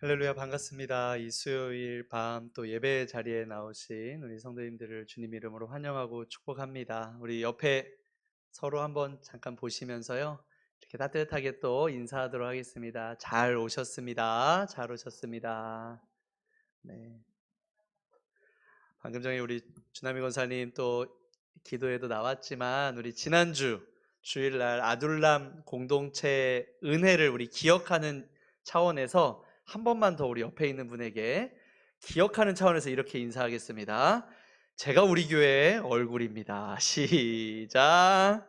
할렐루야, 반갑습니다. 이 수요일 밤 또 예배 자리에 나오신 우리 성도님들을 주님 이름으로 환영하고 축복합니다. 우리 옆에 서로 한번 잠깐 보시면서요, 이렇게 따뜻하게 또 인사하도록 하겠습니다. 잘 오셨습니다. 잘 오셨습니다. 네. 방금 전에 우리 주남이 권사님 또 기도에도 나왔지만, 우리 지난주 주일날 아둘람 공동체 은혜를 우리 기억하는 차원에서 한 번만 더 우리 옆에 있는 분에게 기억하는 차원에서 이렇게 인사하겠습니다. 제가 우리 교회의 얼굴입니다. 시작.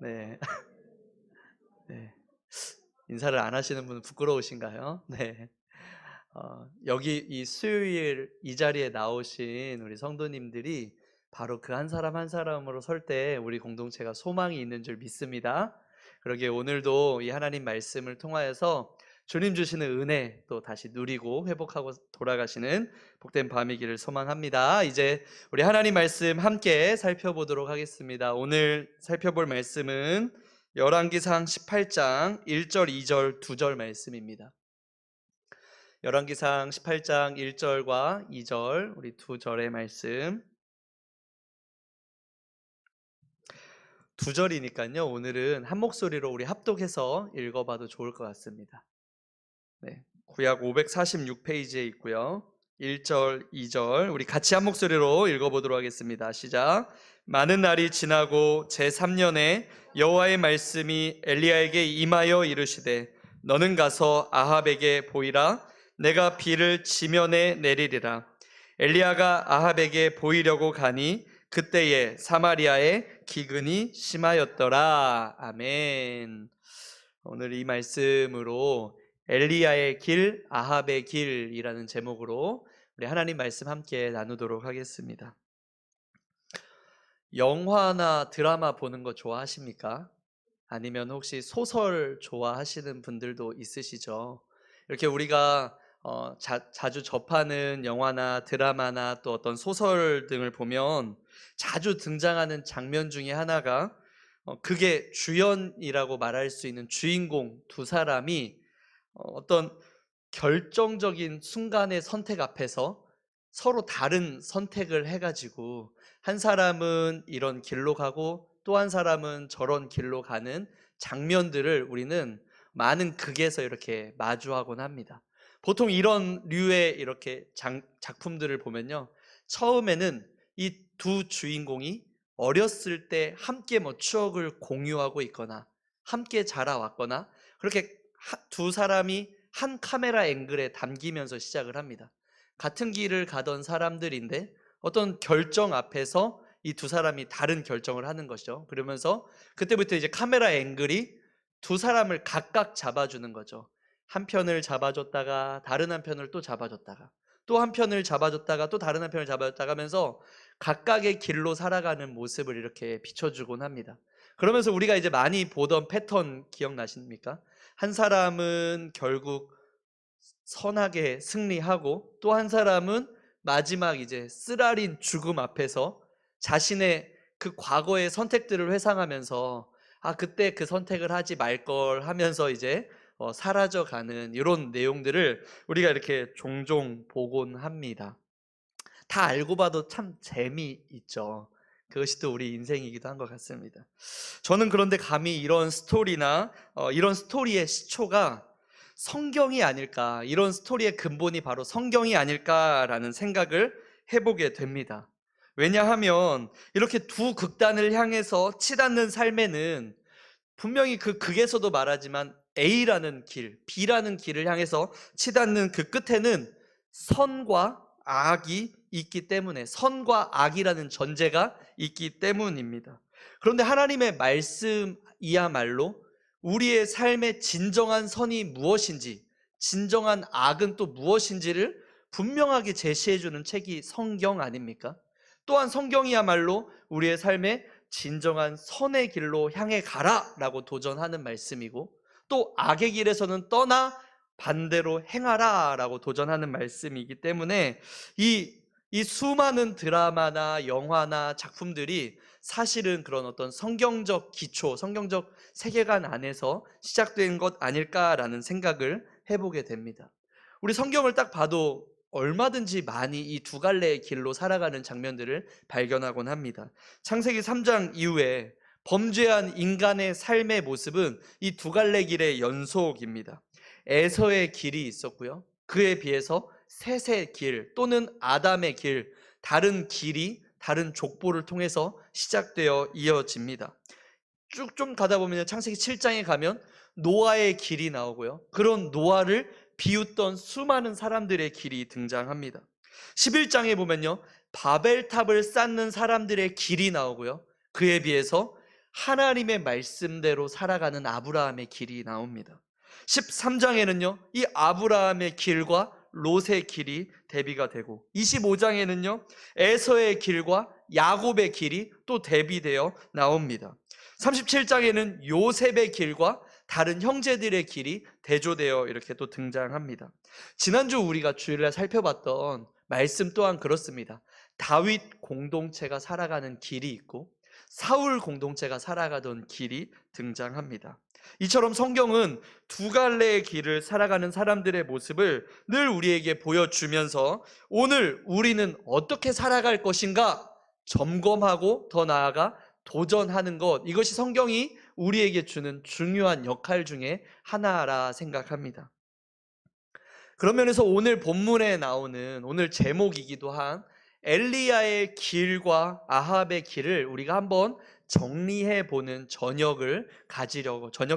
네. 네. 인사를 안 하시는 분은 부끄러우신가요? 네. 여기 이 수요일 이 자리에 나오신 우리 성도님들이 바로 그 한 사람 한 사람으로 설 때 우리 공동체가 소망이 있는 줄 믿습니다. 그러기에 오늘도 이 하나님 말씀을 통하여서 주님 주시는 은혜 또 다시 누리고 회복하고 돌아가시는 복된 밤이기를 소망합니다. 이제 우리 하나님 말씀 함께 살펴보도록 하겠습니다. 오늘 살펴볼 말씀은 열왕기상 18장 1절, 2절, 2절 말씀입니다. 열왕기상 18장 1절과 2절, 우리 두 절의 말씀. 두 절이니까요, 오늘은 한 목소리로 우리 합독해서 읽어봐도 좋을 것 같습니다. 네, 구약 546페이지에 있고요. 1절, 2절 우리 같이 한 목소리로 읽어보도록 하겠습니다. 시작. 많은 날이 지나고 제3년에 여호와의 말씀이 엘리야에게 임하여 이르시되 너는 가서 아합에게 보이라. 내가 비를 지면에 내리리라. 엘리야가 아합에게 보이려고 가니 그때에 사마리아에 기근이 심하였더라. 아멘. 오늘 이 말씀으로 엘리야의 길, 아합의 길이라는 제목으로 우리 하나님 말씀 함께 나누도록 하겠습니다. 영화나 드라마 보는 거 좋아하십니까? 아니면 혹시 소설 좋아하시는 분들도 있으시죠? 이렇게 우리가 자주 접하는 영화나 드라마나 또 어떤 소설 등을 보면 자주 등장하는 장면 중에 하나가 그게 주연이라고 말할 수 있는 주인공 두 사람이 어떤 결정적인 순간의 선택 앞에서 서로 다른 선택을 해가지고 한 사람은 이런 길로 가고 또 한 사람은 저런 길로 가는 장면들을 우리는 많은 극에서 이렇게 마주하곤 합니다. 보통 이런 류의 이렇게 작품들을 보면요, 처음에는 이 두 주인공이 어렸을 때 함께 뭐 추억을 공유하고 있거나 함께 자라왔거나 그렇게 두 사람이 한 카메라 앵글에 담기면서 시작을 합니다. 같은 길을 가던 사람들인데 어떤 결정 앞에서 이 두 사람이 다른 결정을 하는 것이죠. 그러면서 그때부터 이제 카메라 앵글이 두 사람을 각각 잡아주는 거죠. 한 편을 잡아줬다가 다른 한 편을 또 잡아줬다가 또 한 편을 잡아줬다가 또 다른 한 편을 잡아줬다가 하면서 각각의 길로 살아가는 모습을 이렇게 비춰주곤 합니다. 그러면서 우리가 이제 많이 보던 패턴 기억나십니까? 한 사람은 결국 선하게 승리하고 또 한 사람은 마지막 이제 쓰라린 죽음 앞에서 자신의 그 과거의 선택들을 회상하면서 그때 그 선택을 하지 말 걸 하면서 이제 사라져가는 이런 내용들을 우리가 이렇게 종종 보곤 합니다. 다 알고 봐도 참 재미있죠. 그것이 또 우리 인생이기도 한 것 같습니다. 저는 그런데 감히 이런 스토리나 이런 스토리의 시초가 성경이 아닐까, 이런 스토리의 근본이 바로 성경이 아닐까라는 생각을 해보게 됩니다. 왜냐하면 이렇게 두 극단을 향해서 치닫는 삶에는 분명히 그 극에서도 말하지만 A라는 길, B라는 길을 향해서 치닫는 그 끝에는 선과 악이 있기 때문에, 선과 악이라는 전제가 있기 때문입니다. 그런데 하나님의 말씀이야말로 우리의 삶의 진정한 선이 무엇인지, 진정한 악은 또 무엇인지를 분명하게 제시해주는 책이 성경 아닙니까? 또한 성경이야말로 우리의 삶의 진정한 선의 길로 향해 가라 라고 도전하는 말씀이고, 또 악의 길에서는 떠나 반대로 행하라 라고 도전하는 말씀이기 때문에 이 수많은 드라마나 영화나 작품들이 사실은 그런 어떤 성경적 기초, 성경적 세계관 안에서 시작된 것 아닐까라는 생각을 해보게 됩니다. 우리 성경을 딱 봐도 얼마든지 많이 이 두 갈래의 길로 살아가는 장면들을 발견하곤 합니다. 창세기 3장 이후에 범죄한 인간의 삶의 모습은 이 두 갈래 길의 연속입니다. 에서의 길이 있었고요. 그에 비해서 셋의 길 또는 아담의 길, 다른 길이 다른 족보를 통해서 시작되어 이어집니다. 쭉 좀 가다 보면 창세기 7장에 가면 노아의 길이 나오고요. 그런 노아를 비웃던 수많은 사람들의 길이 등장합니다. 11장에 보면요. 바벨탑을 쌓는 사람들의 길이 나오고요. 그에 비해서 하나님의 말씀대로 살아가는 아브라함의 길이 나옵니다. 13장에는요. 이 아브라함의 길과 롯의 길이 대비가 되고 25장에는요. 에서의 길과 야곱의 길이 또 대비되어 나옵니다. 37장에는 요셉의 길과 다른 형제들의 길이 대조되어 이렇게 또 등장합니다. 지난주 우리가 주일날 살펴봤던 말씀 또한 그렇습니다. 다윗 공동체가 살아가는 길이 있고 사울 공동체가 살아가던 길이 등장합니다. 이처럼 성경은 두 갈래의 길을 살아가는 사람들의 모습을 늘 우리에게 보여주면서 오늘 우리는 어떻게 살아갈 것인가 점검하고 더 나아가 도전하는 것, 이것이 성경이 우리에게 주는 중요한 역할 중에 하나라 생각합니다. 그런 면에서 오늘 본문에 나오는 오늘 제목이기도 한 엘리야의 길과 아합의 길을 우리가 한번 정리해 보는 저녁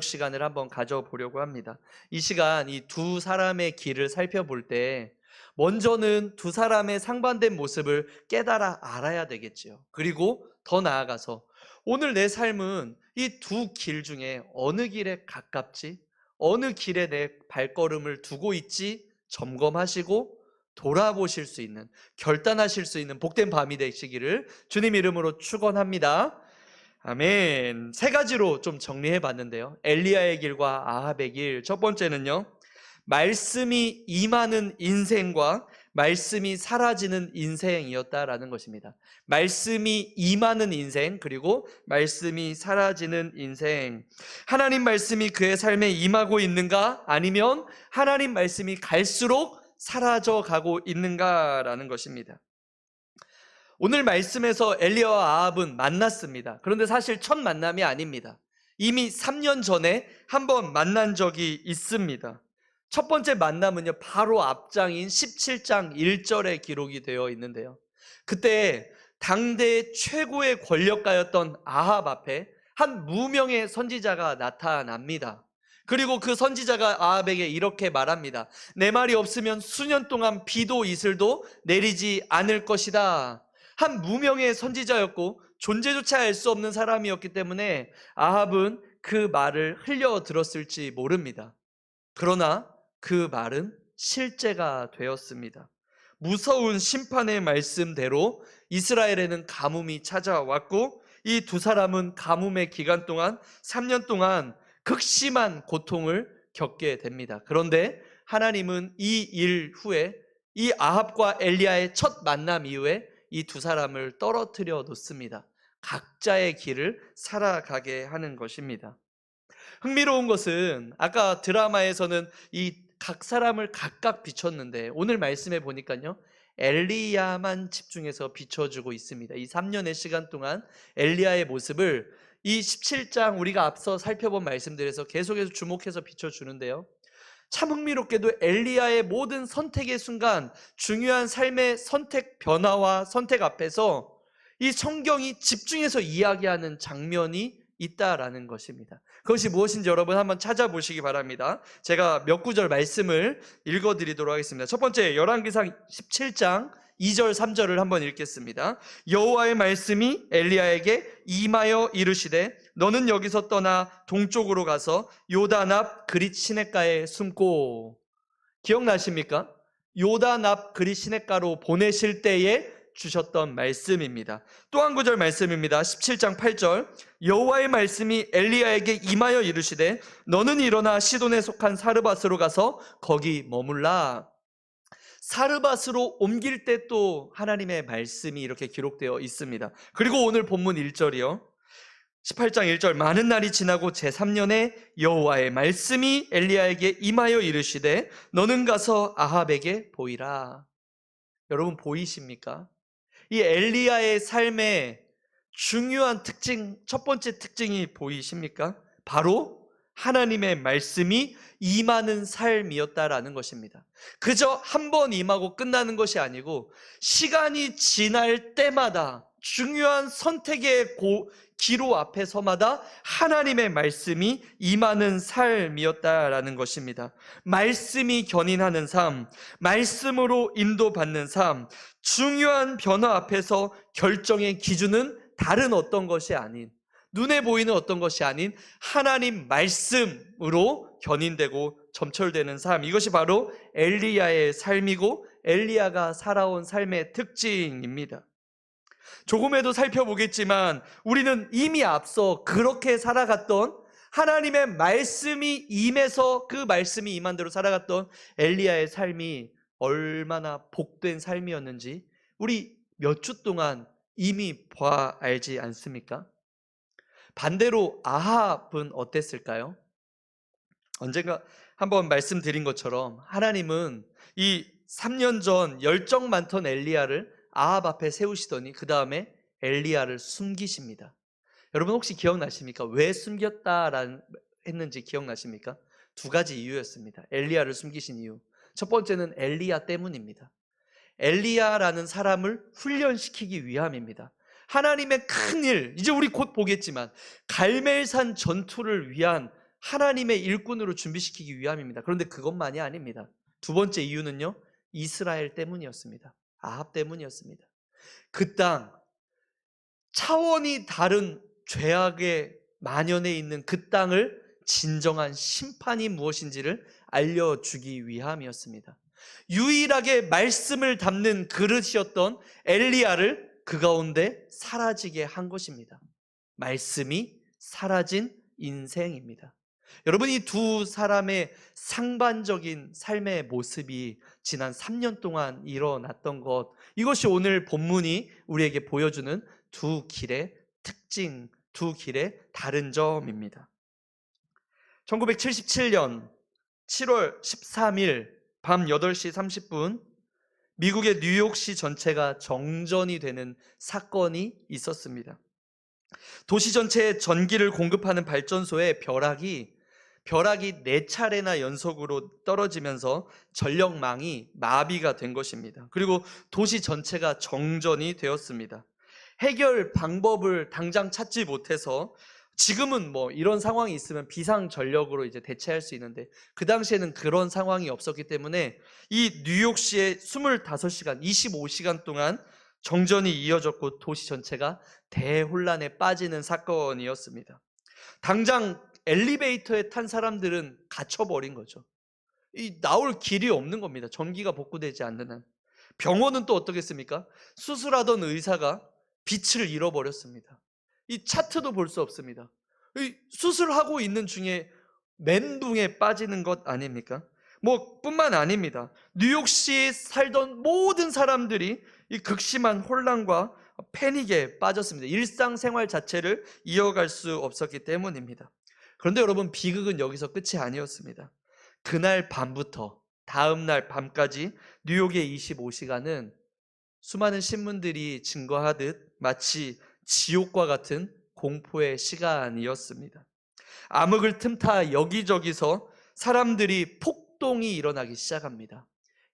시간을 한번 가져보려고 합니다. 이 시간 이 두 사람의 길을 살펴볼 때 먼저는 두 사람의 상반된 모습을 깨달아 알아야 되겠지요. 그리고 더 나아가서 오늘 내 삶은 이 두 길 중에 어느 길에 가깝지? 어느 길에 내 발걸음을 두고 있지? 점검하시고 돌아보실 수 있는, 결단하실 수 있는 복된 밤이 되시기를 주님 이름으로 축원합니다. 아멘. 세 가지로 좀 정리해 봤는데요. 엘리야의 길과 아합의 길. 첫 번째는요. 말씀이 임하는 인생과 말씀이 사라지는 인생이었다라는 것입니다. 말씀이 임하는 인생, 그리고 말씀이 사라지는 인생. 하나님 말씀이 그의 삶에 임하고 있는가? 아니면 하나님 말씀이 갈수록 사라져 가고 있는가라는 것입니다. 오늘 말씀에서 엘리야와 아합은 만났습니다. 그런데 사실 첫 만남이 아닙니다. 이미 3년 전에 한번 만난 적이 있습니다. 첫 번째 만남은요, 바로 앞장인 17장 1절에 기록이 되어 있는데요. 그때 당대의 최고의 권력가였던 아합 앞에 한 무명의 선지자가 나타납니다. 그리고 그 선지자가 아합에게 이렇게 말합니다. 내 말이 없으면 수년 동안 비도 이슬도 내리지 않을 것이다. 한 무명의 선지자였고 존재조차 알 수 없는 사람이었기 때문에 아합은 그 말을 흘려 들었을지 모릅니다. 그러나 그 말은 실제가 되었습니다. 무서운 심판의 말씀대로 이스라엘에는 가뭄이 찾아왔고 이 두 사람은 가뭄의 기간 동안 3년 동안 극심한 고통을 겪게 됩니다. 그런데 하나님은 이 일 후에 이 아합과 엘리야의 첫 만남 이후에 이 두 사람을 떨어뜨려 놓습니다. 각자의 길을 살아가게 하는 것입니다. 흥미로운 것은 아까 드라마에서는 이 각 사람을 각각 비췄는데 오늘 말씀에 보니까요. 엘리야만 집중해서 비춰주고 있습니다. 이 3년의 시간 동안 엘리야의 모습을 이 17장 우리가 앞서 살펴본 말씀들에서 계속해서 주목해서 비춰주는데요. 참 흥미롭게도 엘리야의 모든 선택의 순간 중요한 삶의 선택 변화와 선택 앞에서 이 성경이 집중해서 이야기하는 장면이 있다라는 것입니다. 그것이 무엇인지 여러분 한번 찾아보시기 바랍니다. 제가 몇 구절 말씀을 읽어드리도록 하겠습니다. 첫 번째 열왕기상 17장 2절 3절을 한번 읽겠습니다. 여호와의 말씀이 엘리야에게 임하여 이르시되 너는 여기서 떠나 동쪽으로 가서 요단 앞 그릿 시냇가에 숨고. 기억나십니까? 요단 앞 그릿 시냇가로 보내실 때에 주셨던 말씀입니다. 또 한 구절 말씀입니다. 17장 8절 여호와의 말씀이 엘리야에게 임하여 이르시되 너는 일어나 시돈에 속한 사르밧으로 가서 거기 머물라. 사르밧으로 옮길 때 또 하나님의 말씀이 이렇게 기록되어 있습니다. 그리고 오늘 본문 1절이요. 18장 1절 많은 날이 지나고 제3년에 여호와의 말씀이 엘리야에게 임하여 이르시되 너는 가서 아합에게 보이라. 여러분 보이십니까? 이 엘리야의 삶의 중요한 특징, 첫 번째 특징이 보이십니까? 바로 하나님의 말씀이 임하는 삶이었다라는 것입니다. 그저 한 번 임하고 끝나는 것이 아니고 시간이 지날 때마다 중요한 선택의 기로 앞에서마다 하나님의 말씀이 임하는 삶이었다라는 것입니다. 말씀이 견인하는 삶, 말씀으로 인도받는 삶, 중요한 변화 앞에서 결정의 기준은 다른 어떤 것이 아닌, 눈에 보이는 어떤 것이 아닌 하나님 말씀으로 견인되고 점철되는 삶, 이것이 바로 엘리야의 삶이고 엘리야가 살아온 삶의 특징입니다. 조금에도 살펴보겠지만 우리는 이미 앞서 그렇게 살아갔던, 하나님의 말씀이 임해서 그 말씀이 임한 대로 살아갔던 엘리야의 삶이 얼마나 복된 삶이었는지 우리 몇 주 동안 이미 봐 알지 않습니까? 반대로 아합은 어땠을까요? 언젠가 한번 말씀드린 것처럼 하나님은 이 3년 전 열정 많던 엘리야를 아합 앞에 세우시더니 그 다음에 엘리야를 숨기십니다. 여러분 혹시 기억나십니까? 왜 숨겼다라는 했는지 기억나십니까? 두 가지 이유였습니다. 엘리야를 숨기신 이유. 첫 번째는 엘리야 때문입니다. 엘리야라는 사람을 훈련시키기 위함입니다. 하나님의 큰 일, 이제 우리 곧 보겠지만 갈멜산 전투를 위한 하나님의 일꾼으로 준비시키기 위함입니다. 그런데 그것만이 아닙니다. 두 번째 이유는요, 이스라엘 때문이었습니다. 아합 때문이었습니다. 그 땅, 차원이 다른 죄악에 만연해 있는 그 땅을 진정한 심판이 무엇인지를 알려주기 위함이었습니다. 유일하게 말씀을 담는 그릇이었던 엘리야를 그 가운데 사라지게 한 것입니다. 말씀이 사라진 인생입니다. 여러분, 이 두 사람의 상반적인 삶의 모습이 지난 3년 동안 일어났던 것, 이것이 오늘 본문이 우리에게 보여주는 두 길의 특징, 두 길의 다른 점입니다. 1977년 7월 13일 밤 8시 30분 미국의 뉴욕시 전체가 정전이 되는 사건이 있었습니다. 도시 전체에 전기를 공급하는 발전소에 벼락이 4차례나 연속으로 떨어지면서 전력망이 마비가 된 것입니다. 그리고 도시 전체가 정전이 되었습니다. 해결 방법을 당장 찾지 못해서 지금은 뭐 이런 상황이 있으면 비상전력으로 이제 대체할 수 있는데 그 당시에는 그런 상황이 없었기 때문에 이 뉴욕시에 25시간, 25시간 동안 정전이 이어졌고 도시 전체가 대혼란에 빠지는 사건이었습니다. 당장 엘리베이터에 탄 사람들은 갇혀버린 거죠. 나올 길이 없는 겁니다. 전기가 복구되지 않는 한. 병원은 또 어떻겠습니까? 수술하던 의사가 빛을 잃어버렸습니다. 이 차트도 볼 수 없습니다. 수술하고 있는 중에 멘붕에 빠지는 것 아닙니까? 뿐만 아닙니다. 뉴욕시에 살던 모든 사람들이 이 극심한 혼란과 패닉에 빠졌습니다. 일상생활 자체를 이어갈 수 없었기 때문입니다. 그런데 여러분, 비극은 여기서 끝이 아니었습니다. 그날 밤부터 다음날 밤까지 뉴욕의 25시간은 수많은 신문들이 증거하듯 마치 지옥과 같은 공포의 시간이었습니다. 암흑을 틈타 여기저기서 사람들이 폭동이 일어나기 시작합니다.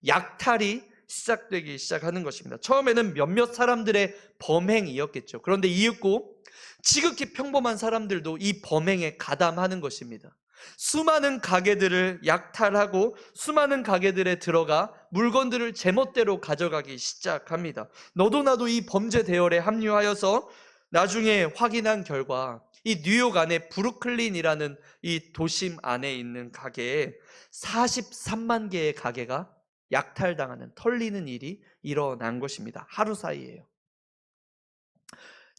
약탈이 시작되기 시작하는 것입니다. 처음에는 몇몇 사람들의 범행이었겠죠. 그런데 이윽고 지극히 평범한 사람들도 이 범행에 가담하는 것입니다. 수많은 가게들을 약탈하고 수많은 가게들에 들어가 물건들을 제멋대로 가져가기 시작합니다. 너도 나도 이 범죄 대열에 합류하여서 나중에 확인한 결과 이 뉴욕 안에 브루클린이라는 이 도심 안에 있는 가게에 43만 개의 가게가 약탈당하는, 털리는 일이 일어난 것입니다. 하루 사이에요.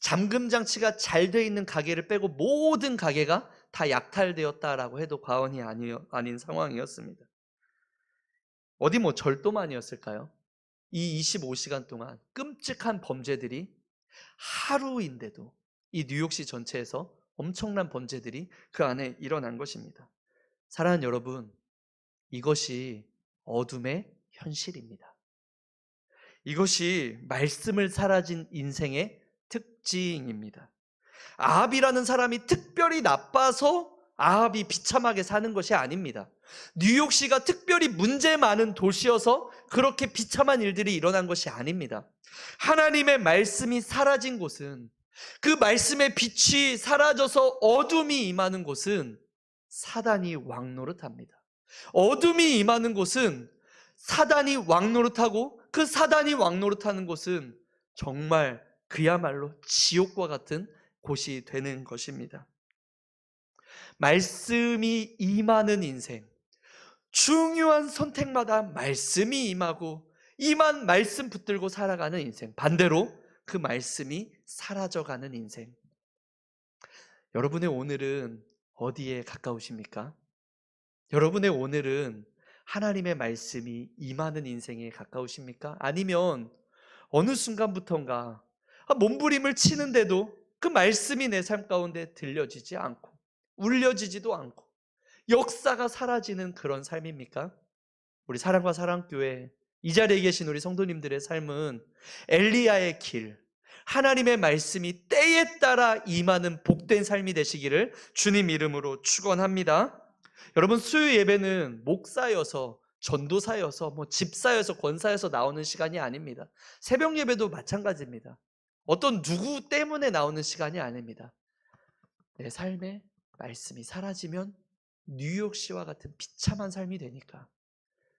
잠금 장치가 잘 돼 있는 가게를 빼고 모든 가게가 다 약탈되었다라고 해도 과언이 아닌 상황이었습니다. 어디 절도만이었을까요? 이 25시간 동안 끔찍한 범죄들이 하루인데도 이 뉴욕시 전체에서 엄청난 번제들이 그 안에 일어난 것입니다. 사랑하는 여러분, 이것이 어둠의 현실입니다. 이것이 말씀을 사라진 인생의 특징입니다. 아합이라는 사람이 특별히 나빠서 아합이 비참하게 사는 것이 아닙니다. 뉴욕시가 특별히 문제 많은 도시여서 그렇게 비참한 일들이 일어난 것이 아닙니다. 하나님의 말씀이 사라진 곳은, 그 말씀의 빛이 사라져서 어둠이 임하는 곳은 사단이 왕노릇합니다. 어둠이 임하는 곳은 사단이 왕노릇하고, 그 사단이 왕노릇하는 곳은 정말 그야말로 지옥과 같은 곳이 되는 것입니다. 말씀이 임하는 인생, 중요한 선택마다 말씀이 임하고 임한 말씀 붙들고 살아가는 인생, 반대로 그 말씀이 사라져가는 인생. 여러분의 오늘은 어디에 가까우십니까? 여러분의 오늘은 하나님의 말씀이 임하는 인생에 가까우십니까? 아니면 어느 순간부턴가 몸부림을 치는데도 그 말씀이 내 삶 가운데 들려지지 않고 울려지지도 않고 역사가 사라지는 그런 삶입니까? 우리 사랑과 사랑교회 이 자리에 계신 우리 성도님들의 삶은 엘리야의 길, 하나님의 말씀이 때에 따라 임하는 복된 삶이 되시기를 주님 이름으로 축원합니다. 여러분, 수요 예배는 목사여서, 전도사여서, 집사여서, 권사여서 나오는 시간이 아닙니다. 새벽 예배도 마찬가지입니다. 어떤 누구 때문에 나오는 시간이 아닙니다. 내 삶에 말씀이 사라지면 뉴욕시와 같은 비참한 삶이 되니까,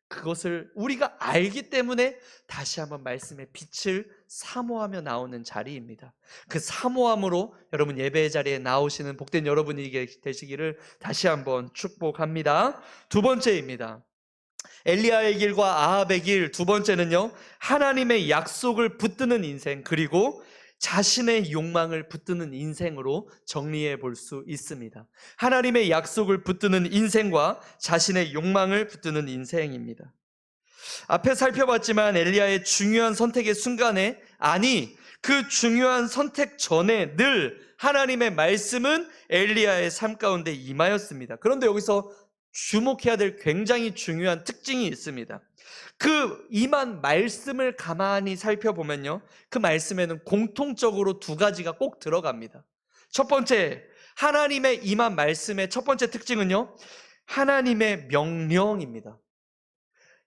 그것을 우리가 알기 때문에 다시 한번 말씀의 빛을 사모하며 나오는 자리입니다. 그 사모함으로 여러분 예배의 자리에 나오시는 복된 여러분이 되시기를 다시 한번 축복합니다. 두 번째입니다. 엘리야의 길과 아합의 길. 두 번째는요, 하나님의 약속을 붙드는 인생, 그리고 자신의 욕망을 붙드는 인생으로 정리해 볼 수 있습니다. 하나님의 약속을 붙드는 인생과 자신의 욕망을 붙드는 인생입니다. 앞에 살펴봤지만 엘리야의 중요한 선택의 순간에, 아니 그 중요한 선택 전에 늘 하나님의 말씀은 엘리야의 삶 가운데 임하였습니다. 그런데 여기서 주목해야 될 굉장히 중요한 특징이 있습니다. 그 임한 말씀을 가만히 살펴보면요, 그 말씀에는 공통적으로 두 가지가 꼭 들어갑니다. 첫 번째, 하나님의 임한 말씀의 첫 번째 특징은요, 하나님의 명령입니다.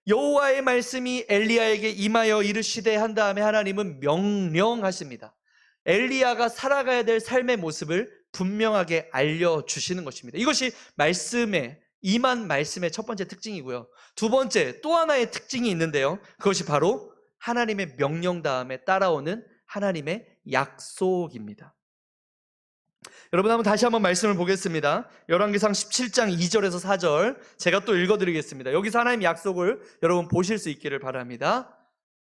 여호와의 말씀이 엘리야에게 임하여 이르시되 한 다음에 하나님은 명령하십니다. 엘리야가 살아가야 될 삶의 모습을 분명하게 알려주시는 것입니다. 이것이 말씀의, 임한 말씀의 첫 번째 특징이고요. 두 번째, 또 하나의 특징이 있는데요, 그것이 바로 하나님의 명령 다음에 따라오는 하나님의 약속입니다. 여러분, 다시 한번 말씀을 보겠습니다. 열왕기상 17장 2절에서 4절 제가 또 읽어드리겠습니다. 여기서 하나님 약속을 여러분 보실 수 있기를 바랍니다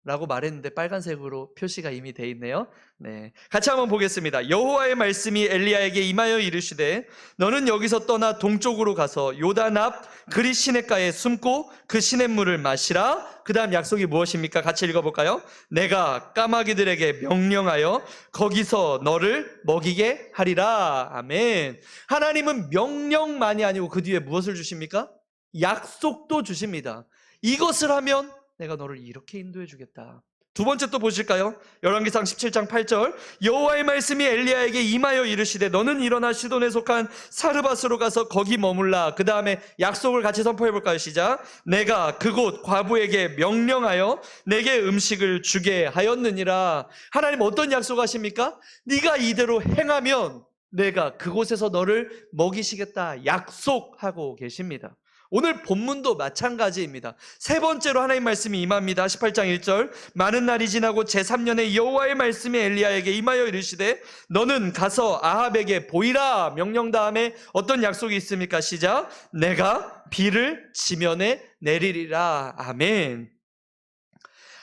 라고 말했는데 빨간색으로 표시가 이미 돼 있네요. 네, 같이 한번 보겠습니다. 여호와의 말씀이 엘리야에게 임하여 이르시되 너는 여기서 떠나 동쪽으로 가서 요단 앞 그리 시냇가에 숨고 그 시냇물을 마시라. 그 다음 약속이 무엇입니까? 같이 읽어볼까요? 내가 까마귀들에게 명령하여 거기서 너를 먹이게 하리라. 아멘. 하나님은 명령만이 아니고 그 뒤에 무엇을 주십니까? 약속도 주십니다. 이것을 하면 내가 너를 이렇게 인도해 주겠다. 두 번째 또 보실까요? 열왕기상 17장 8절 여호와의 말씀이 엘리야에게 임하여 이르시되 너는 일어나 시돈에 속한 사르밧으로 가서 거기 머물라. 그 다음에 약속을 같이 선포해 볼까요? 시작. 내가 그곳 과부에게 명령하여 내게 음식을 주게 하였느니라. 하나님 어떤 약속하십니까? 네가 이대로 행하면 내가 그곳에서 너를 먹이시겠다 약속하고 계십니다. 오늘 본문도 마찬가지입니다. 세 번째로 하나님 말씀이 임합니다. 18장 1절 많은 날이 지나고 제3년에 여호와의 말씀이 엘리야에게 임하여 이르시되 너는 가서 아합에게 보이라. 명령 다음에 어떤 약속이 있습니까? 시작. 내가 비를 지면에 내리리라. 아멘.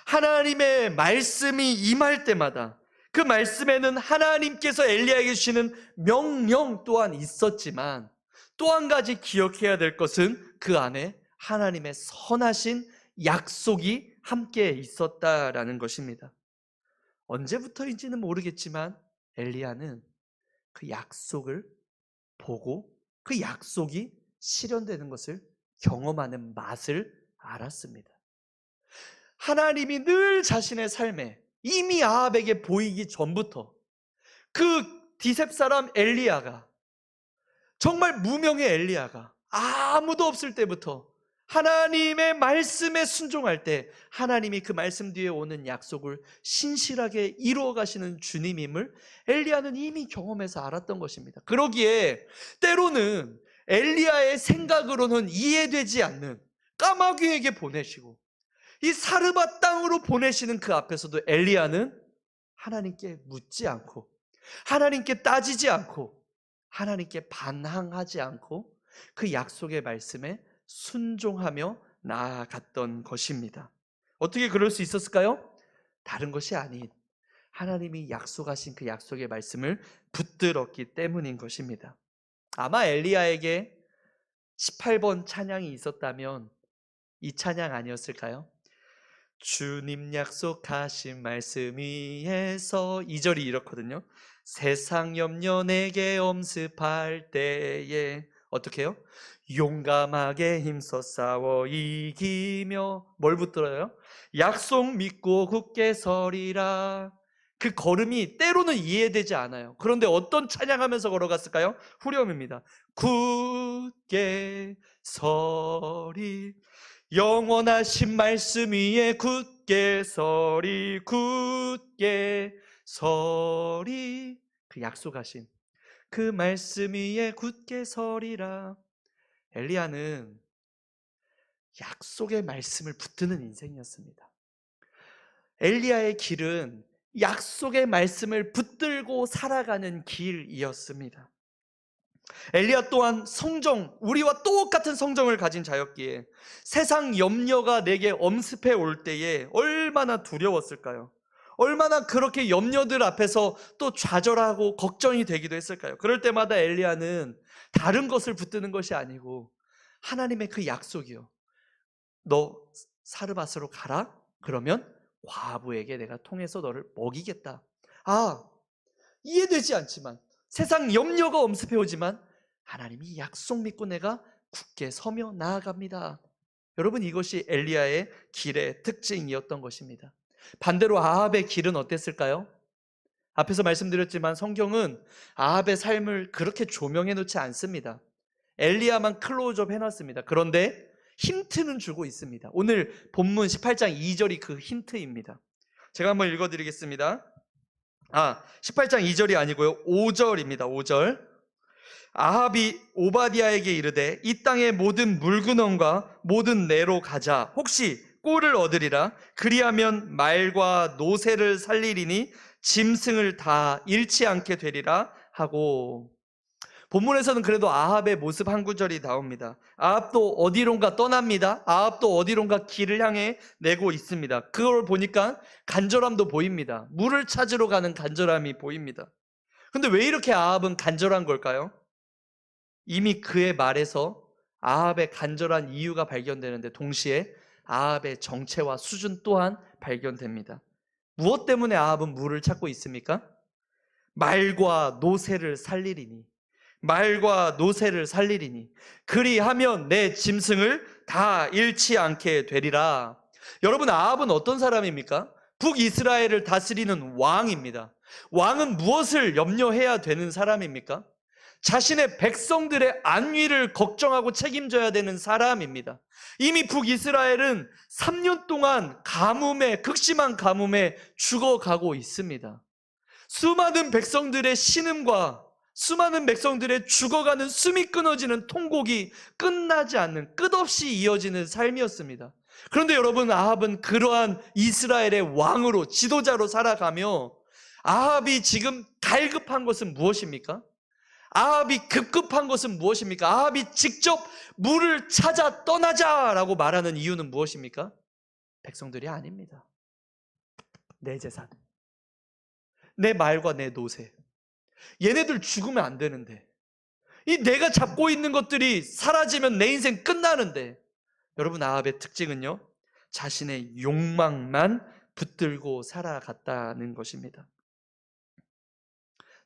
하나님의 말씀이 임할 때마다 그 말씀에는 하나님께서 엘리야에게 주시는 명령 또한 있었지만 또 한 가지 기억해야 될 것은 그 안에 하나님의 선하신 약속이 함께 있었다라는 것입니다. 언제부터인지는 모르겠지만 엘리야는 그 약속을 보고 그 약속이 실현되는 것을 경험하는 맛을 알았습니다. 하나님이 늘 자신의 삶에 이미 아합에게 보이기 전부터 그 디셉 사람 엘리야가, 정말 무명의 엘리야가 아무도 없을 때부터 하나님의 말씀에 순종할 때 하나님이 그 말씀 뒤에 오는 약속을 신실하게 이루어 가시는 주님임을 엘리야는 이미 경험해서 알았던 것입니다. 그러기에 때로는 엘리야의 생각으로는 이해되지 않는 까마귀에게 보내시고 이 사르밧 땅으로 보내시는 그 앞에서도 엘리야는 하나님께 묻지 않고, 하나님께 따지지 않고, 하나님께 반항하지 않고 그 약속의 말씀에 순종하며 나아갔던 것입니다. 어떻게 그럴 수 있었을까요? 다른 것이 아닌 하나님이 약속하신 그 약속의 말씀을 붙들었기 때문인 것입니다. 아마 엘리야에게 18번 찬양이 있었다면 이 찬양 아니었을까요? 주님 약속하신 말씀 위에서, 2절이 이렇거든요. 세상 염려 내게 엄습할 때에 어떻게 해요? 용감하게 힘써 싸워 이기며 뭘 붙들어요? 약속 믿고 굳게 서리라. 그 걸음이 때로는 이해되지 않아요. 그런데 어떤 찬양하면서 걸어갔을까요? 후렴입니다. 굳게 서리, 영원하신 말씀 위에 굳게 서리, 굳게 서리. 그 약속하신 그 말씀 위에 굳게 서리라. 엘리야는 약속의 말씀을 붙드는 인생이었습니다. 엘리야의 길은 약속의 말씀을 붙들고 살아가는 길이었습니다. 엘리야 또한 성정, 우리와 똑같은 성정을 가진 자였기에 세상 염려가 내게 엄습해 올 때에 얼마나 두려웠을까요? 얼마나 그렇게 염려들 앞에서 또 좌절하고 걱정이 되기도 했을까요? 그럴 때마다 엘리야는 다른 것을 붙드는 것이 아니고 하나님의 그 약속이요, 너 사르밧으로 가라? 그러면 과부에게 내가 통해서 너를 먹이겠다. 아, 이해되지 않지만, 세상 염려가 엄습해 오지만 하나님이 약속 믿고 내가 굳게 서며 나아갑니다. 여러분, 이것이 엘리야의 길의 특징이었던 것입니다. 반대로 아합의 길은 어땠을까요? 앞에서 말씀드렸지만 성경은 아합의 삶을 그렇게 조명해 놓지 않습니다. 엘리야만 클로즈업 해놨습니다. 그런데 힌트는 주고 있습니다. 오늘 본문 18장 2절이 그 힌트입니다. 제가 한번 읽어드리겠습니다. 18장 2절이 아니고요, 5절입니다. 5절. 아합이 오바디아에게 이르되 이 땅의 모든 물근원과 모든 내로 가자. 혹시 꼴을 얻으리라. 그리하면 말과 노새를 살리리니 짐승을 다 잃지 않게 되리라 하고. 본문에서는 그래도 아합의 모습 한 구절이 나옵니다. 아합도 어디론가 떠납니다. 아합도 어디론가 길을 향해 내고 있습니다. 그걸 보니까 간절함도 보입니다. 물을 찾으러 가는 간절함이 보입니다. 근데 왜 이렇게 아합은 간절한 걸까요? 이미 그의 말에서 아합의 간절한 이유가 발견되는데 동시에 아합의 정체와 수준 또한 발견됩니다. 무엇 때문에 아합은 물을 찾고 있습니까? 말과 노새를 살리리니, 말과 노새를 살리리니 그리하면 내 짐승을 다 잃지 않게 되리라. 여러분, 아합은 어떤 사람입니까? 북이스라엘을 다스리는 왕입니다. 왕은 무엇을 염려해야 되는 사람입니까? 자신의 백성들의 안위를 걱정하고 책임져야 되는 사람입니다. 이미 북이스라엘은 3년 동안 가뭄에, 극심한 가뭄에 죽어가고 있습니다. 수많은 백성들의 신음과 수많은 백성들의 죽어가는 숨이 끊어지는 통곡이 끝나지 않는, 끝없이 이어지는 삶이었습니다. 그런데 여러분, 아합은 그러한 이스라엘의 왕으로, 지도자로 살아가며 아합이 지금 갈급한 것은 무엇입니까? 아합이 급급한 것은 무엇입니까? 아합이 직접 물을 찾아 떠나자라고 말하는 이유는 무엇입니까? 백성들이 아닙니다. 내 재산, 내 말과 내 노새, 얘네들 죽으면 안 되는데, 이 내가 잡고 있는 것들이 사라지면 내 인생 끝나는데. 여러분, 아합의 특징은요, 자신의 욕망만 붙들고 살아갔다는 것입니다.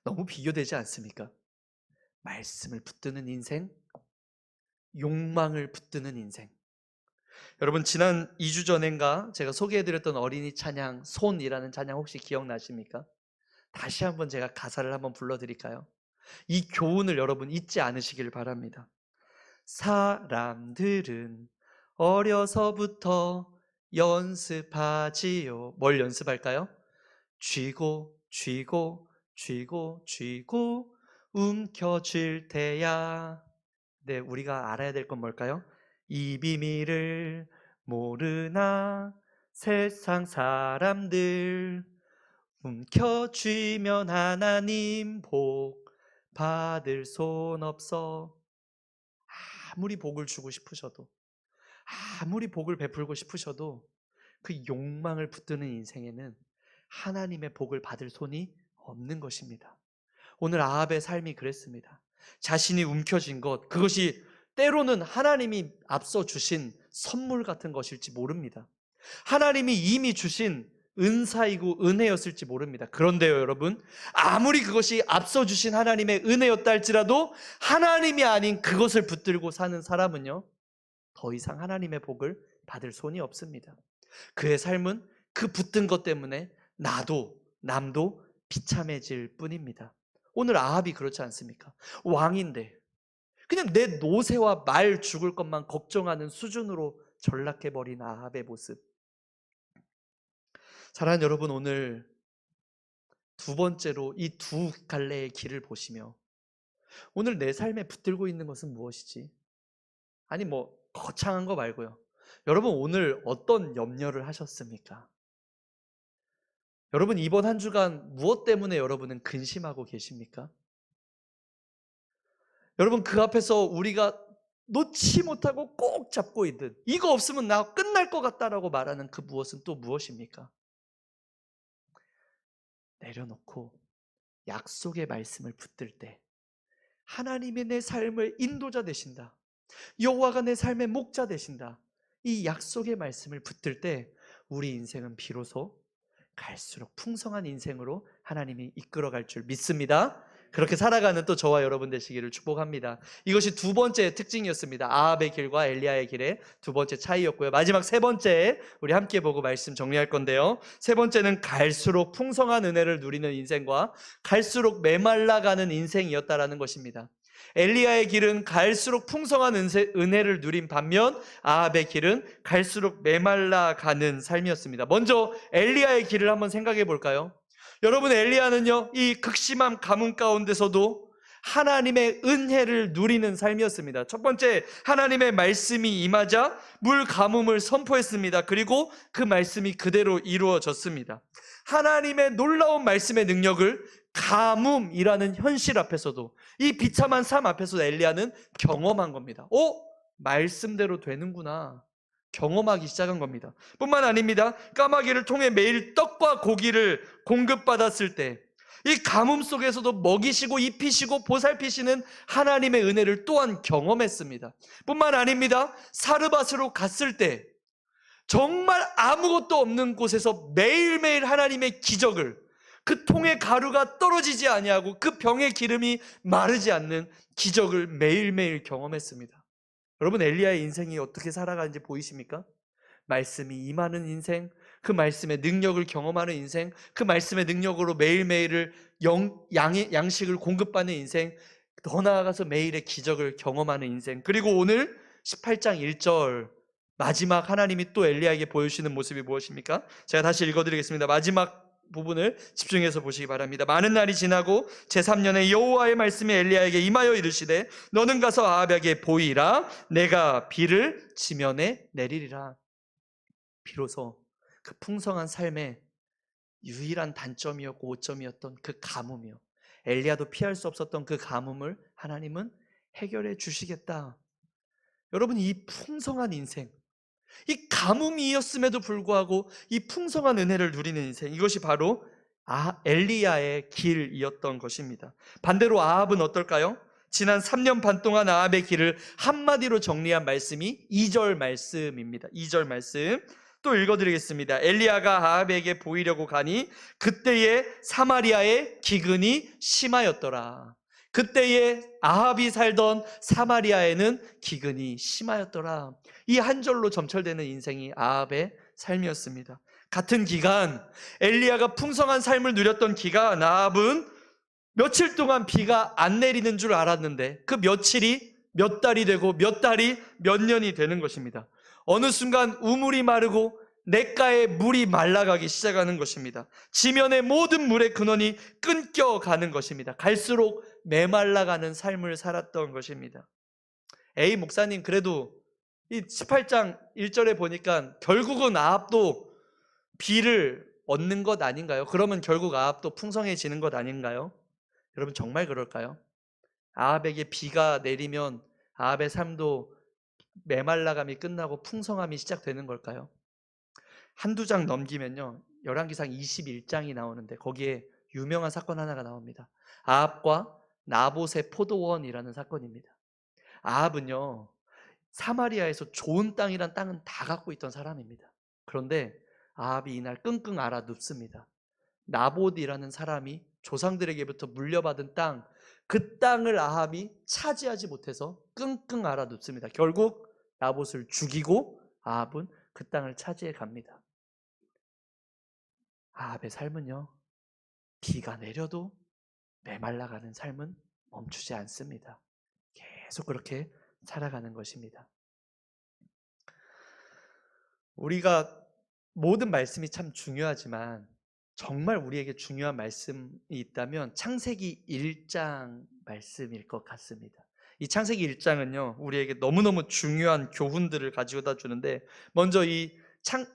너무 비교되지 않습니까? 말씀을 붙드는 인생, 욕망을 붙드는 인생. 여러분 지난 2주 전인가 제가 소개해드렸던 어린이 찬양 손이라는 찬양 혹시 기억나십니까? 다시 한번 제가 가사를 한번 불러드릴까요? 이 교훈을 여러분 잊지 않으시길 바랍니다. 사람들은 어려서부터 연습하지요. 뭘 연습할까요? 쥐고 쥐고 쥐고 쥐고 움켜쥘 테야. 네, 우리가 알아야 될 건 뭘까요? 이 비밀을 모르나 세상 사람들, 움켜쥐면 하나님 복 받을 손 없어. 아무리 복을 주고 싶으셔도, 아무리 복을 베풀고 싶으셔도 그 욕망을 붙드는 인생에는 하나님의 복을 받을 손이 없는 것입니다. 오늘 아합의 삶이 그랬습니다. 자신이 움켜쥔 것, 그것이 때로는 하나님이 앞서 주신 선물 같은 것일지 모릅니다. 하나님이 이미 주신 은사이고 은혜였을지 모릅니다. 그런데요, 여러분, 아무리 그것이 앞서 주신 하나님의 은혜였다 할지라도 하나님이 아닌 그것을 붙들고 사는 사람은요, 더 이상 하나님의 복을 받을 손이 없습니다. 그의 삶은 그 붙든 것 때문에 나도 남도 비참해질 뿐입니다. 오늘 아합이 그렇지 않습니까? 왕인데 그냥 내 노새와 말 죽을 것만 걱정하는 수준으로 전락해버린 아합의 모습. 사랑하는 여러분, 오늘 두 번째로 이 두 갈래의 길을 보시며 오늘 내 삶에 붙들고 있는 것은 무엇이지? 아니 거창한 거 말고요. 여러분 오늘 어떤 염려를 하셨습니까? 여러분 이번 한 주간 무엇 때문에 여러분은 근심하고 계십니까? 여러분 그 앞에서 우리가 놓지 못하고 꼭 잡고 있는, 이거 없으면 나 끝날 것 같다라고 말하는 그 무엇은 또 무엇입니까? 내려놓고 약속의 말씀을 붙들 때 하나님이 내 삶을 인도자 되신다, 여호와가 내 삶의 목자 되신다, 이 약속의 말씀을 붙들 때 우리 인생은 비로소 갈수록 풍성한 인생으로 하나님이 이끌어갈 줄 믿습니다. 그렇게 살아가는 또 저와 여러분 되시기를 축복합니다. 이것이 두 번째 특징이었습니다. 아합의 길과 엘리야의 길의 두 번째 차이였고요. 마지막 세 번째 우리 함께 보고 말씀 정리할 건데요. 세 번째는 갈수록 풍성한 은혜를 누리는 인생과 갈수록 메말라가는 인생이었다라는 것입니다. 엘리야의 길은 갈수록 풍성한 은혜를 누린 반면 아합의 길은 갈수록 메말라가는 삶이었습니다. 먼저 엘리야의 길을 한번 생각해 볼까요? 여러분 엘리야는요, 이 극심한 가뭄 가운데서도 하나님의 은혜를 누리는 삶이었습니다. 첫 번째, 하나님의 말씀이 임하자 물 가뭄을 선포했습니다. 그리고 그 말씀이 그대로 이루어졌습니다. 하나님의 놀라운 말씀의 능력을 가뭄이라는 현실 앞에서도, 이 비참한 삶 앞에서도 엘리야는 경험한 겁니다. 말씀대로 되는구나, 경험하기 시작한 겁니다. 뿐만 아닙니다. 까마귀를 통해 매일 떡과 고기를 공급받았을 때 이 가뭄 속에서도 먹이시고 입히시고 보살피시는 하나님의 은혜를 또한 경험했습니다. 뿐만 아닙니다. 사르밧으로 갔을 때 정말 아무것도 없는 곳에서 매일매일 하나님의 기적을, 그 통의 가루가 떨어지지 아니하고 그 병의 기름이 마르지 않는 기적을 매일매일 경험했습니다. 여러분 엘리야의 인생이 어떻게 살아가는지 보이십니까? 말씀이 임하는 인생, 그 말씀의 능력을 경험하는 인생, 그 말씀의 능력으로 매일매일을 양식을 공급받는 인생, 더 나아가서 매일의 기적을 경험하는 인생. 그리고 오늘 18장 1절 마지막 하나님이 또 엘리야에게 보여주시는 모습이 무엇입니까? 제가 다시 읽어드리겠습니다. 마지막 부분을 집중해서 보시기 바랍니다. 많은 날이 지나고 제3년에 여호와의 말씀이 엘리야에게 임하여 이르시되 너는 가서 아합에게 보이라, 내가 비를 지면에 내리리라. 비로소 그 풍성한 삶의 유일한 단점이었고 오점이었던 그 가뭄이요, 엘리야도 피할 수 없었던 그 가뭄을 하나님은 해결해 주시겠다. 여러분 이 풍성한 인생, 이 가뭄이었음에도 불구하고 이 풍성한 은혜를 누리는 인생, 이것이 바로 엘리야의 길이었던 것입니다. 반대로 아합은 어떨까요? 지난 3년 반 동안 아합의 길을 한마디로 정리한 말씀이 2절 말씀입니다. 2절 말씀 또 읽어드리겠습니다. 엘리야가 아합에게 보이려고 가니 그때에 사마리아의 기근이 심하였더라. 그때에 아합이 살던 사마리아에는 기근이 심하였더라. 이 한 절로 점철되는 인생이 아합의 삶이었습니다. 같은 기간, 엘리야가 풍성한 삶을 누렸던 기간, 아합은 며칠 동안 비가 안 내리는 줄 알았는데 그 며칠이 몇 달이 되고 몇 달이 몇 년이 되는 것입니다. 어느 순간 우물이 마르고 냇가에 물이 말라가기 시작하는 것입니다. 지면의 모든 물의 근원이 끊겨가는 것입니다. 갈수록 메말라가는 삶을 살았던 것입니다. 에이 목사님, 그래도 이 18장 1절에 보니까 결국은 아합도 비를 얻는 것 아닌가요? 그러면 결국 아합도 풍성해지는 것 아닌가요? 여러분, 정말 그럴까요? 아합에게 비가 내리면 아합의 삶도 메말라감이 끝나고 풍성함이 시작되는 걸까요? 한두 장 넘기면요, 열왕기상 21장이 나오는데 거기에 유명한 사건 하나가 나옵니다. 아합과 나봇의 포도원이라는 사건입니다. 아합은요, 사마리아에서 좋은 땅이란 땅은 다 갖고 있던 사람입니다. 그런데 아합이 이날 끙끙 앓아 눕습니다. 나봇이라는 사람이 조상들에게부터 물려받은 땅, 그 땅을 아합이 차지하지 못해서 끙끙 앓아 눕습니다. 결국 나봇을 죽이고 아합은 그 땅을 차지해 갑니다. 아합의 삶은요, 비가 내려도 메말라가는 삶은 멈추지 않습니다. 계속 그렇게 살아가는 것입니다. 우리가 모든 말씀이 참 중요하지만 정말 우리에게 중요한 말씀이 있다면 창세기 1장 말씀일 것 같습니다. 이 창세기 1장은요, 우리에게 너무너무 중요한 교훈들을 가지고다 주는데, 먼저 이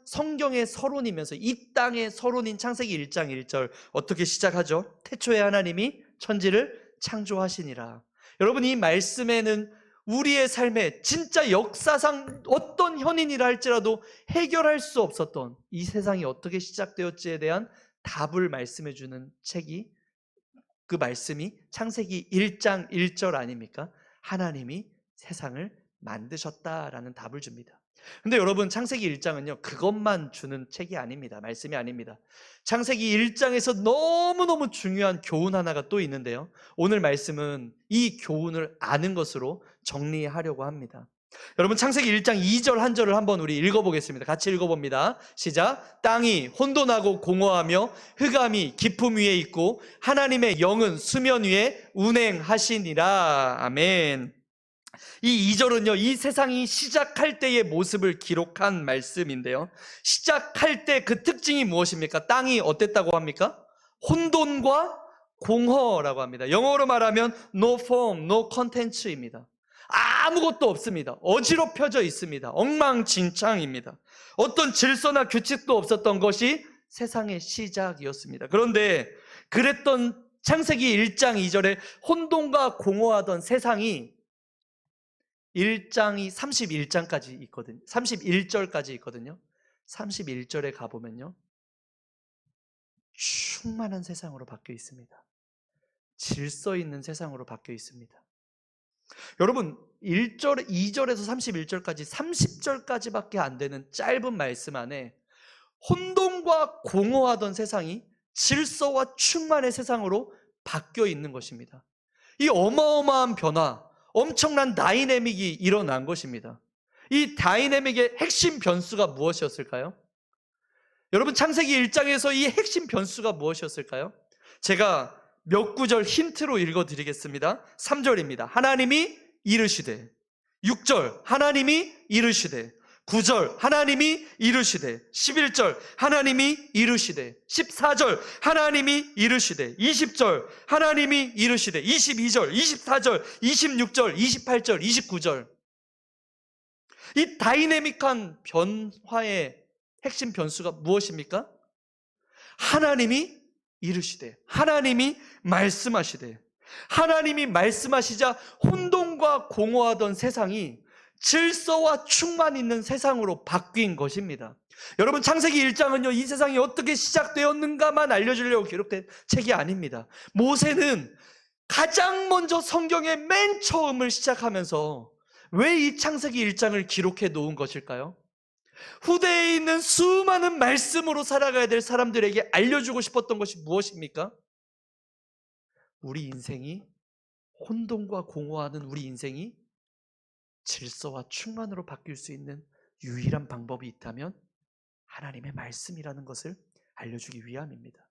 성경의 서론이면서 이 땅의 서론인 창세기 1장 1절 어떻게 시작하죠? 태초에 하나님이 천지를 창조하시니라. 여러분, 이 말씀에는 우리의 삶에 진짜 역사상 어떤 현인이라 할지라도 해결할 수 없었던 이 세상이 어떻게 시작되었지에 대한 답을 말씀해 주는 책이, 그 말씀이 창세기 1장 1절 아닙니까? 하나님이 세상을 만드셨다라는 답을 줍니다. 근데 여러분, 창세기 1장은요 그것만 주는 책이 아닙니다. 말씀이 아닙니다. 창세기 1장에서 너무너무 중요한 교훈 하나가 또 있는데요, 오늘 말씀은 이 교훈을 아는 것으로 정리하려고 합니다. 여러분, 창세기 1장 2절 한 절을 한번 우리 읽어보겠습니다. 같이 읽어봅니다. 시작. 땅이 혼돈하고 공허하며 흑암이 깊음 위에 있고 하나님의 영은 수면 위에 운행하시니라. 아멘. 이 2절은요, 이 세상이 시작할 때의 모습을 기록한 말씀인데요, 시작할 때 그 특징이 무엇입니까? 땅이 어땠다고 합니까? 혼돈과 공허라고 합니다. 영어로 말하면 no form, no content입니다. 아무것도 없습니다. 어지럽혀져 있습니다. 엉망진창입니다. 어떤 질서나 규칙도 없었던 것이 세상의 시작이었습니다. 그런데 그랬던 창세기 1장 2절에 혼돈과 공허하던 세상이 1장이 31장까지 있거든요. 31절까지 있거든요. 31절에 가보면요, 충만한 세상으로 바뀌어 있습니다. 질서 있는 세상으로 바뀌어 있습니다. 여러분, 1절, 2절에서 31절까지 30절까지밖에 안 되는 짧은 말씀 안에 혼돈과 공허하던 세상이 질서와 충만의 세상으로 바뀌어 있는 것입니다. 이 어마어마한 변화, 엄청난 다이내믹이 일어난 것입니다. 이 다이내믹의 핵심 변수가 무엇이었을까요? 여러분, 창세기 1장에서 이 핵심 변수가 무엇이었을까요? 제가 몇 구절 힌트로 읽어드리겠습니다. 3절입니다. 하나님이 이르시되. 6절 하나님이 이르시되. 9절 하나님이 이르시되. 11절 하나님이 이르시되. 14절 하나님이 이르시되. 20절 하나님이 이르시되. 22절, 24절, 26절, 28절, 29절. 이 다이내믹한 변화의 핵심 변수가 무엇입니까? 하나님이 이르시되, 하나님이 말씀하시되. 하나님이 말씀하시자 혼돈과 공허하던 세상이 질서와 충만 있는 세상으로 바뀐 것입니다. 여러분, 창세기 1장은요 이 세상이 어떻게 시작되었는가만 알려주려고 기록된 책이 아닙니다. 모세는 가장 먼저 성경의 맨 처음을 시작하면서 왜 이 창세기 1장을 기록해 놓은 것일까요? 후대에 있는 수많은 말씀으로 살아가야 될 사람들에게 알려주고 싶었던 것이 무엇입니까? 우리 인생이 혼돈과 공허하는 우리 인생이 질서와 충만으로 바뀔 수 있는 유일한 방법이 있다면 하나님의 말씀이라는 것을 알려주기 위함입니다.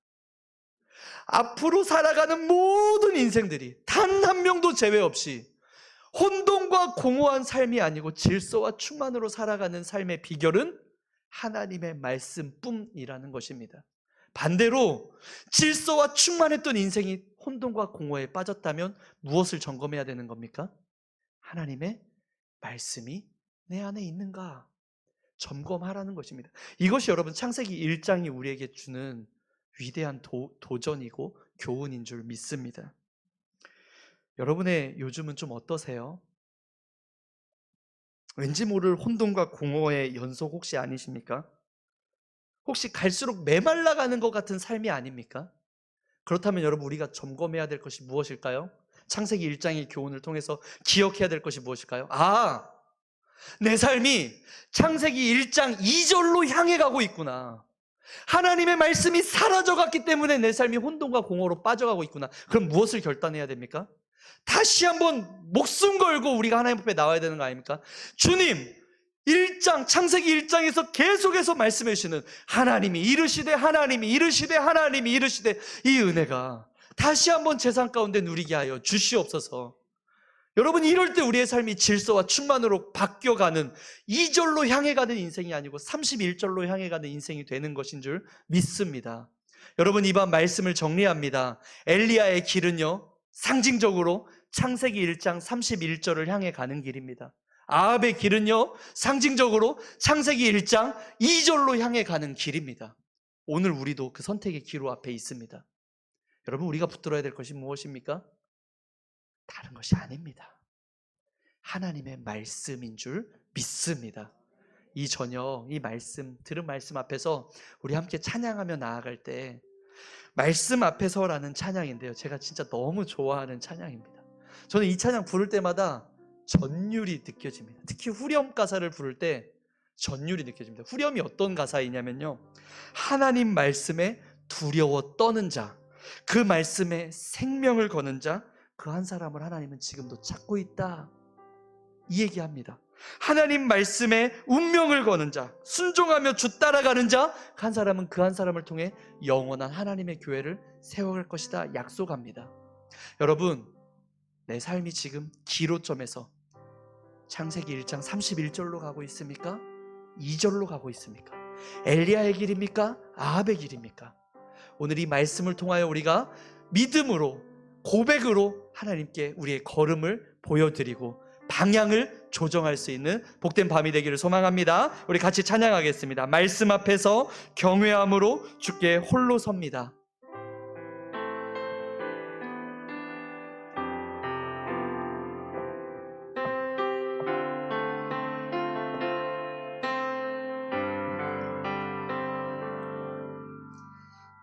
앞으로 살아가는 모든 인생들이 단 한 명도 제외 없이 혼돈과 공허한 삶이 아니고 질서와 충만으로 살아가는 삶의 비결은 하나님의 말씀뿐이라는 것입니다. 반대로 질서와 충만했던 인생이 혼돈과 공허에 빠졌다면 무엇을 점검해야 되는 겁니까? 하나님의 말씀이 내 안에 있는가 점검하라는 것입니다. 이것이 여러분 창세기 1장이 우리에게 주는 위대한 도전이고 교훈인 줄 믿습니다. 여러분의 요즘은 좀 어떠세요? 왠지 모를 혼돈과 공허의 연속 혹시 아니십니까? 혹시 갈수록 메말라가는 것 같은 삶이 아닙니까? 그렇다면 여러분 우리가 점검해야 될 것이 무엇일까요? 창세기 1장의 교훈을 통해서 기억해야 될 것이 무엇일까요? 내 삶이 창세기 1장 2절로 향해 가고 있구나. 하나님의 말씀이 사라져갔기 때문에 내 삶이 혼돈과 공허로 빠져가고 있구나. 그럼 무엇을 결단해야 됩니까? 다시 한번 목숨 걸고 우리가 하나님 앞에 나와야 되는 거 아닙니까? 주님, 창세기 1장에서 계속해서 말씀해 주시는 하나님이 이르시되 이 은혜가 다시 한번 제 삶 가운데 누리게 하여 주시옵소서. 여러분, 이럴 때 우리의 삶이 질서와 충만으로 바뀌어가는 2절로 향해 가는 인생이 아니고 31절로 향해 가는 인생이 되는 것인 줄 믿습니다. 여러분, 이번 말씀을 정리합니다. 엘리야의 길은요, 상징적으로 창세기 1장 31절을 향해 가는 길입니다. 아합의 길은요, 상징적으로 창세기 1장 2절로 향해 가는 길입니다. 오늘 우리도 그 선택의 기로 앞에 있습니다. 여러분, 우리가 붙들어야 될 것이 무엇입니까? 다른 것이 아닙니다. 하나님의 말씀인 줄 믿습니다. 이 저녁 이 말씀, 들은 말씀 앞에서 우리 함께 찬양하며 나아갈 때 말씀 앞에서라는 찬양인데요, 제가 진짜 너무 좋아하는 찬양입니다. 저는 이 찬양 부를 때마다 전율이 느껴집니다. 특히 후렴 가사를 부를 때 전율이 느껴집니다. 후렴이 어떤 가사이냐면요, 하나님 말씀에 두려워 떠는 자, 그 말씀에 생명을 거는 자, 그 한 사람을 하나님은 지금도 찾고 있다, 이 얘기합니다. 하나님 말씀에 운명을 거는 자, 순종하며 주 따라가는 자, 그 한 사람은 그 한 사람을 통해 영원한 하나님의 교회를 세워갈 것이다 약속합니다. 여러분, 내 삶이 지금 기로점에서 창세기 1장 31절로 가고 있습니까? 2절로 가고 있습니까? 엘리야의 길입니까? 아합의 길입니까? 오늘 이 말씀을 통하여 우리가 믿음으로, 고백으로 하나님께 우리의 걸음을 보여드리고 방향을 조정할 수 있는 복된 밤이 되기를 소망합니다. 우리 같이 찬양하겠습니다. 말씀 앞에서 경외함으로 주께 홀로 섭니다.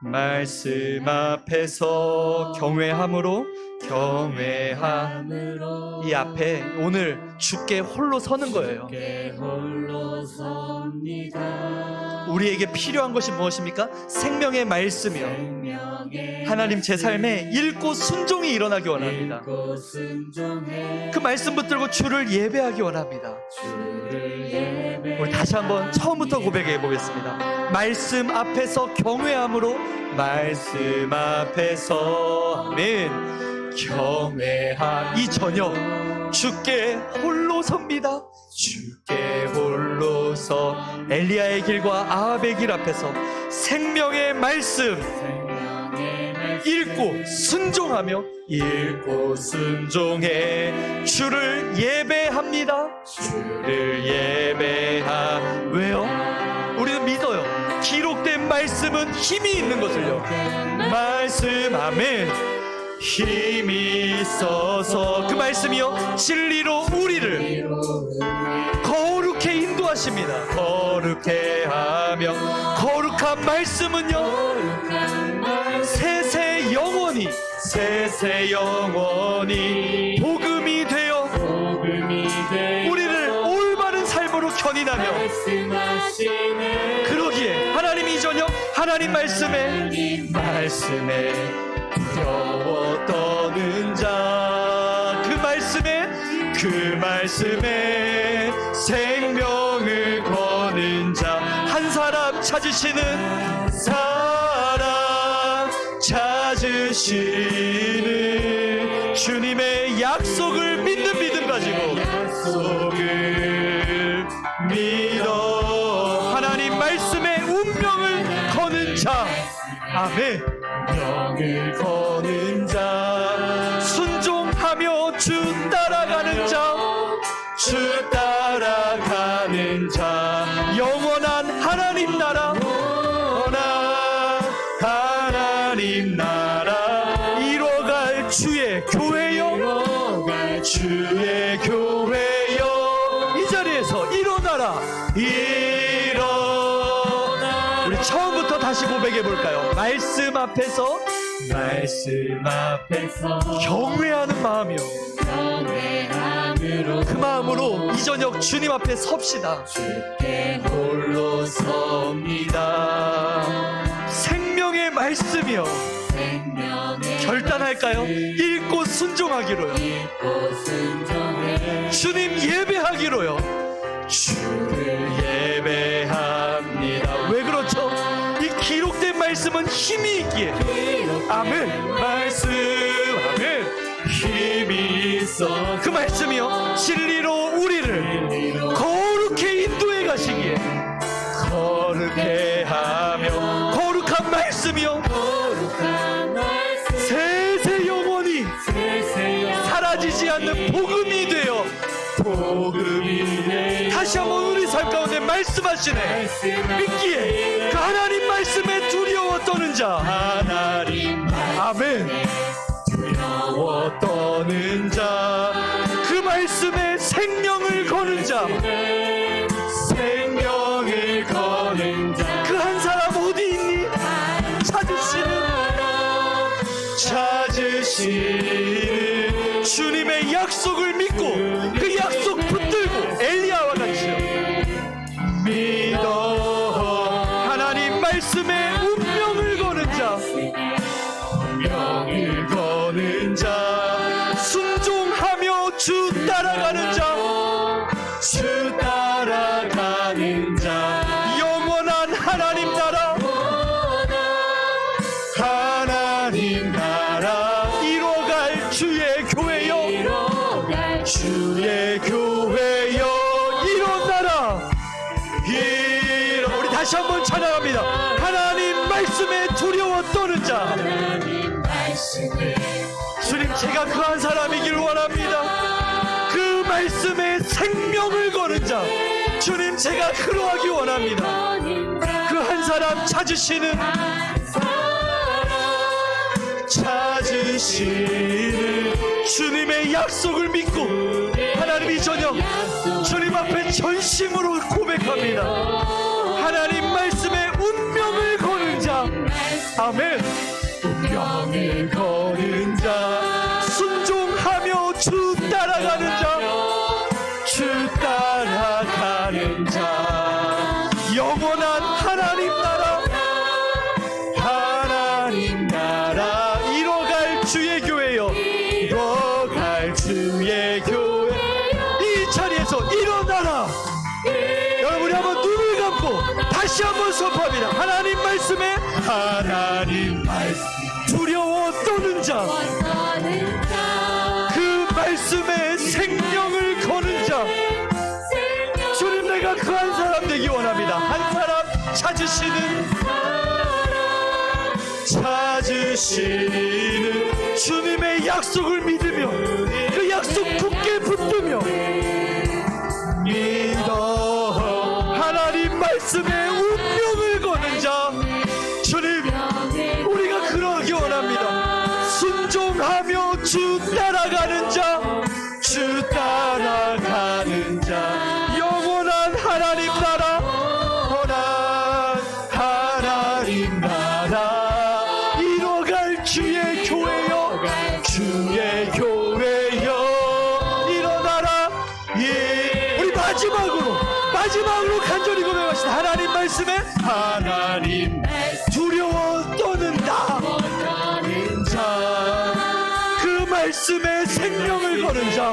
말씀 앞에서 경외함으로 이 앞에 오늘 주께 홀로 서는 거예요. 우리에게 필요한 것이 무엇입니까? 생명의 말씀이요, 하나님 제 삶에 읽고 순종이 일어나기 원합니다. 그 말씀 붙들고 주를 예배하기 원합니다. 우리 다시 한번 처음부터 고백해 보겠습니다. 말씀 앞에서 경외함으로, 말씀 앞에서 아멘, 경외함. 이 저녁 주께 홀로 섭니다. 주께 홀로 서 엘리야의 길과 아합의 길 앞에서 생명의 말씀 읽고 순종하며, 읽고 순종해 주를 예배합니다. 주를 왜요? 우리는 믿어요. 기록된 말씀은 힘이 있는 것을요. 말씀, 아멘. 힘이 있어서 그 말씀이요, 진리로 우리를 거룩해 인도하십니다. 거룩해 하며, 거룩한 말씀은요, 세세 영원히 복음이 되어 우리를 올바른 삶으로 견인하며 그러기에 하나님 이 저녁 하나님 말씀에 두려워 떠는 자, 그 말씀에 생명을 거는 자. 한 사람 찾으시는 사람 찾으시는 주님의 약속을 믿는 믿음 가지고 약속을 믿어 하나님 말씀에 운명을 거는 자. 아멘. 운명을 거는 자 순종하며 주 따라가는 자 주 따라가는 자 영원한 하나님 나라 영원한 하나님 나라 이뤄갈 주의 교회여 이뤄갈 주의 교회여 이 자리에서 일어나라 일어나. 우리 처음부터 다시 고백해 볼까요? 말씀 앞에서 경외하는 마음이요 그 마음으로 이 저녁 주님 앞에 섭시다. 주께 홀로 섭니다. 생명의 말씀이요 결단할까요? 읽고 순종하기로요. 주님 예배하기로요. 주를 예배합니다. 왜 그렇죠? 이 기록된 말씀은 힘이 있기에. 아멘. 말씀 아멘. 힘이 있어. 그 말씀이요 진리로 우리를 거룩히 인도해 가시기에 거룩해 하며 거룩한 말씀이요 세세 영원히 사라지지 않는 복음이 되어 다시 한번 우리 삶 가운데 말씀하시네. 믿기에 그 하나님 말씀에 두려워 떠는 자 하나님 아멘. 두려워 떠는 자 그 말씀에 생명을 거는 자 생명을 거는 자 그 한 사람 어디 있니? 찾으시는 주님의 약속을 믿고 그 약속 붙들고 엘리야와 같이요 믿어 하나님 말씀에 운명을 거는 자 운명을 거는 자 순종하며 주 따라가는 자 주 따라가는 자 영원한 하나님 나라 하나님 나라 이뤄갈 주의 교회여 주의 교회여 일어나라 우리 다시 한번 찬양합니다. 하나님 말씀에 두려워 떠는 자 주님 제가 그 한 사람이길 원합니다. 그 말씀에 생명을 거는 자 주님 제가 그러하기 원합니다. 그 한 사람 찾으시는 주님의 약속을 믿고 하나님 이 저녁 주님 앞에 전심으로 고백합니다. 하나님 말씀에 운명을 거는 자 아멘. 운명을 거는 자 순종하며 주 따라가는 자 주 따라가는 자 영원한 하나님 나라 하나님 나라 이뤄갈 주의 교회여 이뤄갈 주의 교회 이 자리에서 일어나라. 여러분이 한번 눈을 감고 다시 한번 선포합니다. 하나님 말씀에 하나님 말씀 두려워 떠는 자 그 말씀에 생명을 거는 자 주님 내가 그 한 사람 되기 원합니다. 한 사람 찾으시는 주님의 약속을 믿으며 그 약속 굳게 붙들며 믿어 하나님 말씀에 운명을 거는 자 주님 우리가 그러기 원합니다. 순종하며 주 따라가는 자 주 따라가는 자 영원한 하나님 나라 영원한 하나님 나라 이뤄갈 주의 교회여 주의 교회여 일어나라. 예 우리 마지막으로 간절히 고백합시다. 하나님 말씀에 하나님 두려워 떠는다 자 그 말씀에 생명을 거는 자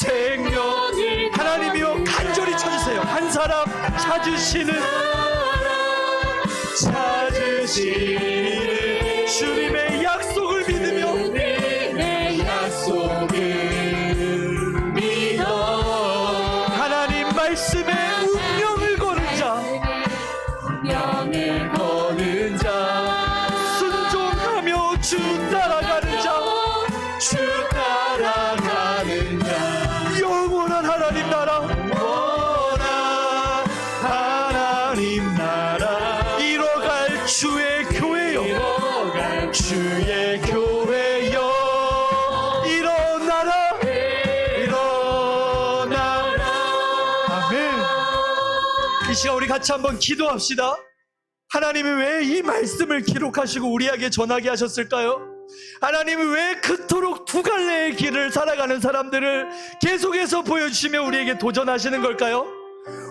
생명을 하나님이여 간절히 찾으세요. 한 사람 찾으시는 주님의 약속을 믿으며 하나님 말씀에 운명을 거는 자 순종하며 주 따라가는 자 영원한 하나님 나라 이뤄갈 주의 교회요 일어나라 아멘. 이 시간 우리 같이 한번 기도합시다. 하나님이 왜 이 말씀을 기록하시고 우리에게 전하게 하셨을까요? 하나님은 왜 그토록 두 갈래의 길을 살아가는 사람들을 계속해서 보여주시며 우리에게 도전하시는 걸까요?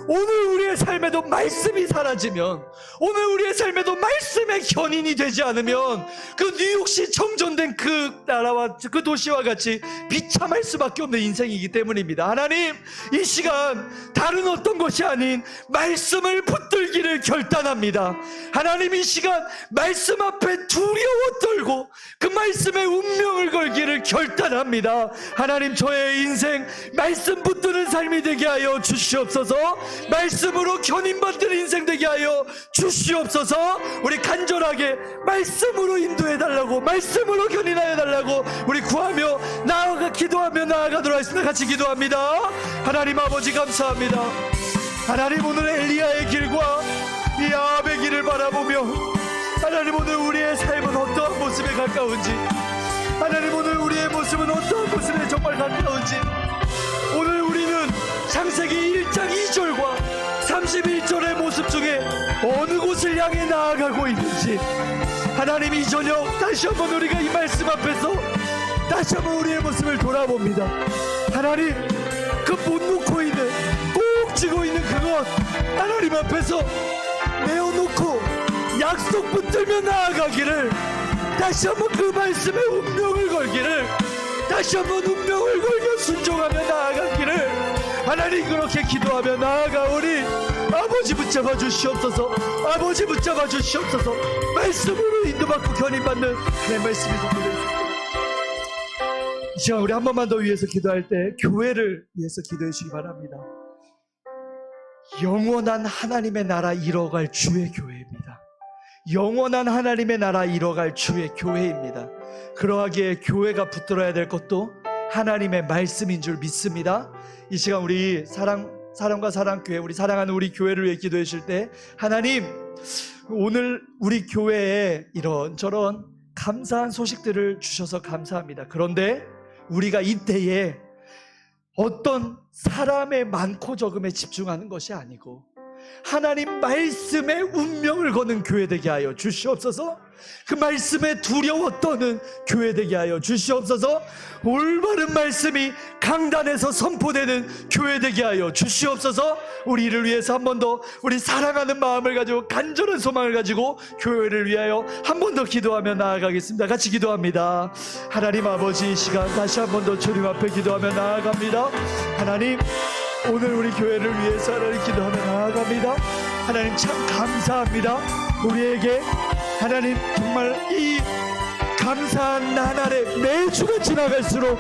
오늘 우리의 삶에도 말씀이 사라지면, 오늘 우리의 삶에도 말씀의 견인이 되지 않으면 그 뉴욕시 정전된 그 나라와 그 도시와 같이 비참할 수밖에 없는 인생이기 때문입니다. 하나님, 이 시간 다른 어떤 것이 아닌 말씀을 붙들기를 결단합니다. 하나님, 이 시간 말씀 앞에 두려워 떨고 그 말씀의 운명을 걸기를 결단합니다. 하나님, 저의 인생 말씀 붙드는 삶이 되게 하여 주시옵소서. 말씀으로 견인받는 인생 되게 하여 주시옵소서. 우리 간절하게 말씀으로 인도해달라고, 말씀으로 견인하여달라고 우리 구하며 기도하며 나아가도록 하겠습니다. 같이 기도합니다. 하나님 아버지 감사합니다. 하나님, 오늘 엘리야의 길과 이 아합의 길을 바라보며 하나님, 오늘 우리의 삶은 어떠한 모습에 가까운지, 하나님, 오늘 우리의 모습은 어떠한 모습에 정말 가까운지, 오늘 우리는 창세기 1장 2절과 31절의 모습 중에 어느 곳을 향해 나아가고 있는지, 하나님, 이 저녁 다시 한번 우리가 이 말씀 앞에서 다시 한번 우리의 모습을 돌아봅니다. 하나님, 그 못 놓고 있는, 꼭 쥐고 있는 그것 하나님 앞에서 내어놓고 약속 붙들며 나아가기를, 다시 한번 그 말씀의 운명을 걸기를, 다시 한번 운명을 걸며 순종하며 나아가기를 하나님, 그렇게 기도하며 나아가오니 아버지 붙잡아 주시옵소서. 아버지 붙잡아 주시옵소서. 말씀으로 인도받고 견인받는 내 말씀이 되옵소서. 이 시간 우리 한 번만 더 위해서 기도할 때 교회를 위해서 기도해 주시기 바랍니다. 영원한 하나님의 나라 이뤄갈 주의 교회입니다. 영원한 하나님의 나라 이뤄갈 주의 교회입니다. 그러하기에 교회가 붙들어야 될 것도 하나님의 말씀인 줄 믿습니다. 이 시간 우리 사랑과 사랑교회, 우리 사랑하는 우리 교회를 위해 기도해 주실 때, 하나님, 오늘 우리 교회에 이런저런 감사한 소식들을 주셔서 감사합니다. 그런데 우리가 이때에 어떤 사람의 많고 적음에 집중하는 것이 아니고 하나님 말씀의 운명을 거는 교회 되게 하여 주시옵소서. 그 말씀에 두려워 떠는 교회 되게 하여 주시옵소서. 올바른 말씀이 강단에서 선포되는 교회 되게 하여 주시옵소서. 우리를 위해서 한 번 더 우리 사랑하는 마음을 가지고 간절한 소망을 가지고 교회를 위하여 한 번 더 기도하며 나아가겠습니다. 같이 기도합니다. 하나님 아버지, 이 시간 다시 한 번 더 주님 앞에 기도하며 나아갑니다. 하나님, 오늘 우리 교회를 위해서 하나님 기도하며 나아갑니다. 하나님, 참 감사합니다. 우리에게 하나님 정말 이 감사한 나날에 매주가 지나갈수록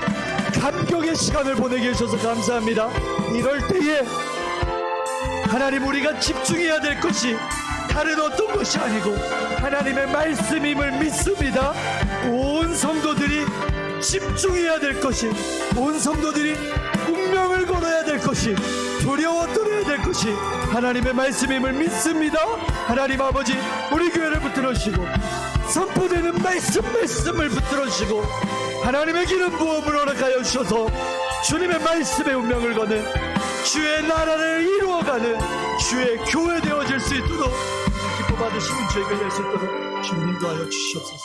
감격의 시간을 보내게 해주셔서 감사합니다. 이럴 때에 하나님, 우리가 집중해야 될 것이 다른 어떤 것이 아니고 하나님의 말씀임을 믿습니다. 온 성도들이 집중해야 될 것이, 온 성도들이 운명을 걸어야 될 것이, 두려워 떨어야 될 것이 하나님의 말씀임을 믿습니다. 하나님 아버지, 우리 교회를 붙들어주시고 선포되는 말씀을 붙들어주시고 하나님의 기름 부음을 허락하여 주셔서 주님의 말씀의 운명을 거는 주의 나라를 이루어가는 주의 교회 되어질 수 있도록 기뻐 받으시는 주에게 될 수 있도록 주님 인도하여 주시옵소서.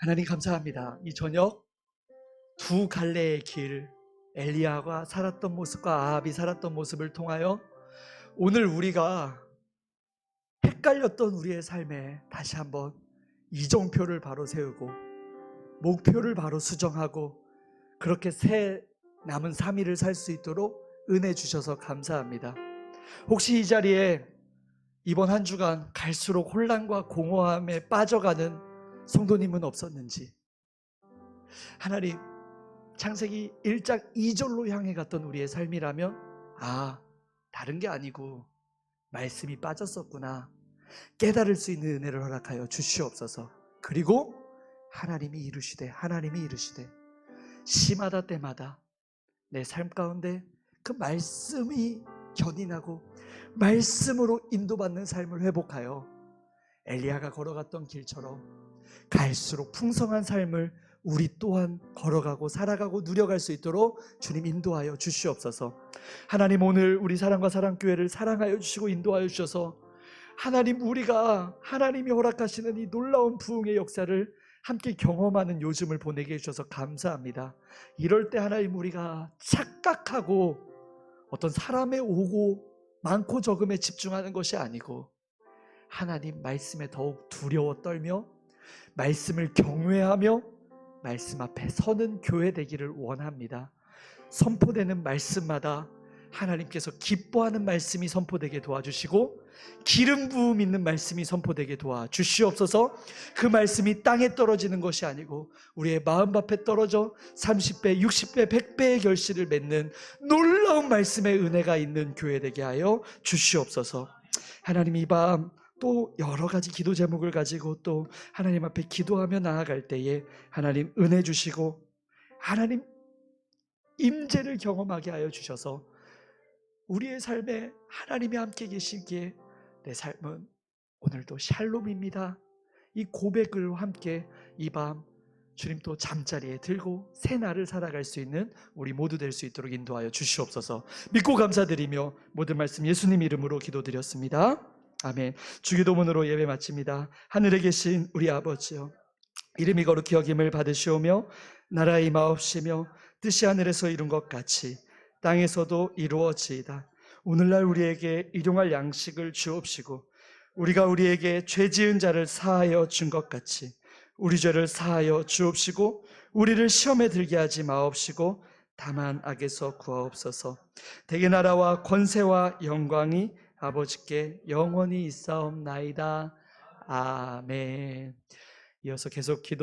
하나님 감사합니다. 이 저녁 두 갈래의 길, 엘리야가 살았던 모습과 아합이 살았던 모습을 통하여 오늘 우리가 헷갈렸던 우리의 삶에 다시 한번 이정표를 바로 세우고 목표를 바로 수정하고 그렇게 새 남은 3일을 살 수 있도록 은혜 주셔서 감사합니다. 혹시 이 자리에 이번 한 주간 갈수록 혼란과 공허함에 빠져가는 성도님은 없었는지, 하나님, 창세기 1장 2절로 향해 갔던 우리의 삶이라면 다른 게 아니고 말씀이 빠졌었구나 깨달을 수 있는 은혜를 허락하여 주시옵소서. 그리고 하나님이 이루시되 시마다 때마다 내 삶 가운데 그 말씀이 견인하고 말씀으로 인도받는 삶을 회복하여 엘리야가 걸어갔던 길처럼 갈수록 풍성한 삶을 우리 또한 걸어가고 살아가고 누려갈 수 있도록 주님 인도하여 주시옵소서. 하나님, 오늘 우리 사랑과 사랑교회를 사랑하여 주시고 인도하여 주셔서 하나님, 우리가 하나님이 허락하시는 이 놀라운 부흥의 역사를 함께 경험하는 요즘을 보내게 해주셔서 감사합니다. 이럴 때 하나님, 우리가 착각하고 어떤 사람의 오고 많고 적음에 집중하는 것이 아니고 하나님 말씀에 더욱 두려워 떨며 말씀을 경외하며 말씀 앞에 서는 교회 되기를 원합니다. 선포되는 말씀마다 하나님께서 기뻐하는 말씀이 선포되게 도와주시고 기름 부음 있는 말씀이 선포되게 도와주시옵소서. 그 말씀이 땅에 떨어지는 것이 아니고 우리의 마음밭에 떨어져 30배, 60배, 100배의 결실을 맺는 놀라운 말씀의 은혜가 있는 교회 되게 하여 주시옵소서. 하나님, 이 밤 또 여러 가지 기도 제목을 가지고 또 하나님 앞에 기도하며 나아갈 때에 하나님 은혜 주시고 하나님 임재를 경험하게 하여 주셔서 우리의 삶에 하나님이 함께 계시기에 내 삶은 오늘도 샬롬입니다. 이 고백을 함께 이 밤 주님 또 잠자리에 들고 새 날을 살아갈 수 있는 우리 모두 될 수 있도록 인도하여 주시옵소서. 믿고 감사드리며 모든 말씀 예수님 이름으로 기도드렸습니다. 아멘. 주기도문으로 예배 마칩니다. 하늘에 계신 우리 아버지여, 이름이 거룩히 여김을 받으시오며 나라의 임하옵시며 뜻이 하늘에서 이룬 것 같이 땅에서도 이루어지이다. 오늘날 우리에게 일용할 양식을 주옵시고 우리가 우리에게 죄 지은 자를 사하여 준 것 같이 우리 죄를 사하여 주옵시고 우리를 시험에 들게 하지 마옵시고 다만 악에서 구하옵소서. 대개 나라와 권세와 영광이 아버지께 영원히 있사옵나이다. 아멘. 이어서 계속 기도